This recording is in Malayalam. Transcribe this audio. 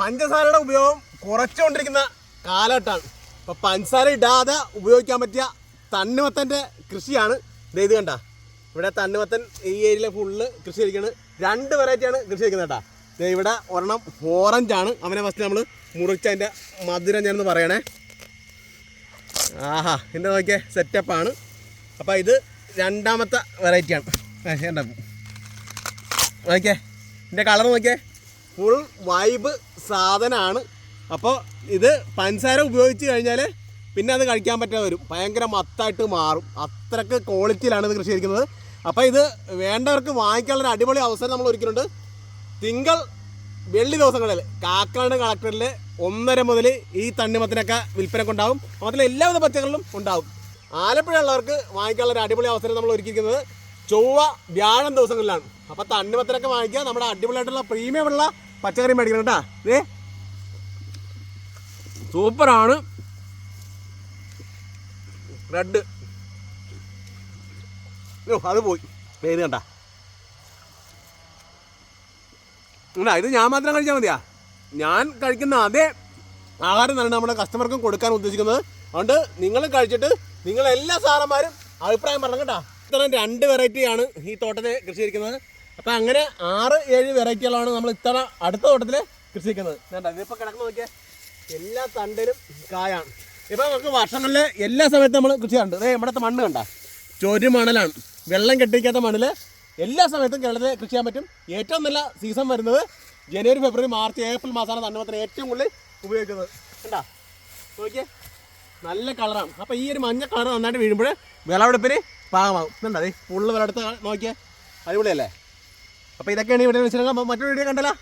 പഞ്ചസാരയുടെ ഉപയോഗം കുറച്ചുകൊണ്ടിരിക്കുന്ന കാലഘട്ടമാണ്. അപ്പോൾ പഞ്ചസാര ഇടാതെ ഉപയോഗിക്കാൻ പറ്റിയ തണ്ണിമത്തൻ്റെ കൃഷിയാണ് ഇത് കണ്ട. ഇവിടെ തണ്ണിമത്തൻ ഈ ഏരിയയിലെ ഫുള്ള് കൃഷി ചെയ്തിരിക്കുന്നത്. 2 വെറൈറ്റിയാണ് കൃഷി ചെയ്യുന്നത് കേട്ടോ. ഇവിടെ ഒരെണ്ണം ഓറഞ്ചാണ്. അവനെ ഫസ്റ്റ് നമ്മൾ മുറിച്ചതിൻ്റെ മധുരം ഞാനൊന്ന് പറയണേ. ആഹാ, എൻ്റെ നോക്കിയേ സെറ്റപ്പാണ്. അപ്പോൾ ഇത് 2ാമത്തെ വെറൈറ്റിയാണ്. എന്താ നോക്കിയേ, എൻ്റെ കളർ നോക്കിയേ, ഫുൾ വൈബ് സാധനമാണ്. അപ്പോൾ ഇത് പഞ്ചസാര ഉപയോഗിച്ച് കഴിഞ്ഞാൽ പിന്നെ അത് കഴിക്കാൻ പറ്റാതെ വരും, ഭയങ്കര മത്തായിട്ട് മാറും. അത്രയ്ക്ക് ക്വാളിറ്റിയിലാണ് ഇത് കൃഷി ചെയ്തിരിക്കുന്നത്. അപ്പോൾ ഇത് വേണ്ടവർക്ക് വാങ്ങിക്കാനുള്ളൊരു അടിപൊളി അവസരം നമ്മൾ ഒരുക്കിയിട്ടുണ്ട്. തിങ്കൾ വെള്ളി ദിവസങ്ങളിൽ കാക്കനാട് കളക്ടറിൽ 1:30 മുതൽ ഈ തണ്ണിമത്തനൊക്കെ വിൽപ്പനക്കുണ്ടാവും. മാത്രമല്ല എല്ലാവിധ പച്ചക്കറികളും ഉണ്ടാവും. ആലപ്പുഴ ഉള്ളവർക്ക് വാങ്ങിക്കാനുള്ളൊരു അടിപൊളി അവസരം നമ്മൾ ഒരുക്കിയിരിക്കുന്നത് ചൊവ്വ വ്യാഴം ദിവസങ്ങളിലാണ്. അപ്പോൾ തണ്ണിമത്തനൊക്കെ വാങ്ങിക്കുക, നമ്മുടെ അടിപൊളിയായിട്ടുള്ള പ്രീമിയമുള്ള പച്ചക്കറി മേടിക്കണം കേട്ടോ. ഇതേ സൂപ്പറാണ്. റെഡ് അത് പോയി ഇത് കണ്ട. ഇത് ഞാൻ മാത്രം കഴിച്ചാൽ മതിയാ. ഞാൻ കഴിക്കുന്ന അതേ ആഹാരം തന്നെ നമ്മുടെ കസ്റ്റമർക്കും കൊടുക്കാൻ ഉദ്ദേശിക്കുന്നത്. അതുകൊണ്ട് നിങ്ങൾ കഴിച്ചിട്ട് നിങ്ങളെല്ലാ സാറന്മാരും അഭിപ്രായം പറഞ്ഞു കേട്ടോ. ഇത്തരം 2 വെറൈറ്റിയാണ് ഈ തോട്ടത്തിൽ കൃഷി ചെയ്തിരിക്കുന്നത്. അപ്പം അങ്ങനെ 6-7 വെറൈറ്റികളാണ് നമ്മൾ ഇത്തവണ അടുത്ത തോട്ടത്തിൽ കൃഷി ചെയ്യുന്നത്. വേണ്ട ഇതിപ്പോൾ കിടക്കുന്ന നോക്കിയാൽ എല്ലാ തണ്ടിലും കായാണ്. ഇപ്പം നമുക്ക് വർഷങ്ങളിൽ എല്ലാ സമയത്തും നമ്മൾ കൃഷി ചെയ്യാറുണ്ട്. അതേ ഇവിടുത്തെ മണ്ണ് കണ്ട ചൊരു മണലാണ്, വെള്ളം കെട്ടിക്കാത്ത മണ്ണിൽ എല്ലാ സമയത്തും കേരളത്തിൽ കൃഷി ചെയ്യാൻ പറ്റും. ഏറ്റവും നല്ല സീസൺ വരുന്നത് ജനുവരി, ഫെബ്രുവരി, മാർച്ച്, ഏപ്രിൽ മാസമാണ് തണ്ണിമത്തന് ഏറ്റവും കൂടുതൽ ഉപയോഗിക്കുന്നത്. കണ്ടാ നോക്കിയേ നല്ല കളറാണ്. അപ്പോൾ ഈ ഒരു മഞ്ഞ കളർ നന്നായിട്ട് വീഴുമ്പോൾ വിളവെടുപ്പിന് പാകമാകും. ഇതുണ്ട് അതേ ഫുള്ള് വിളവെടുത്ത് നോക്കിയേ, അടിപൊളിയല്ലേ. അപ്പോൾ ഇതൊക്കെയാണ് ഇവിടെ വെച്ചിട്ടുണ്ടെങ്കിൽ മറ്റൊരു വീഡിയോ കണ്ടല്ലോ.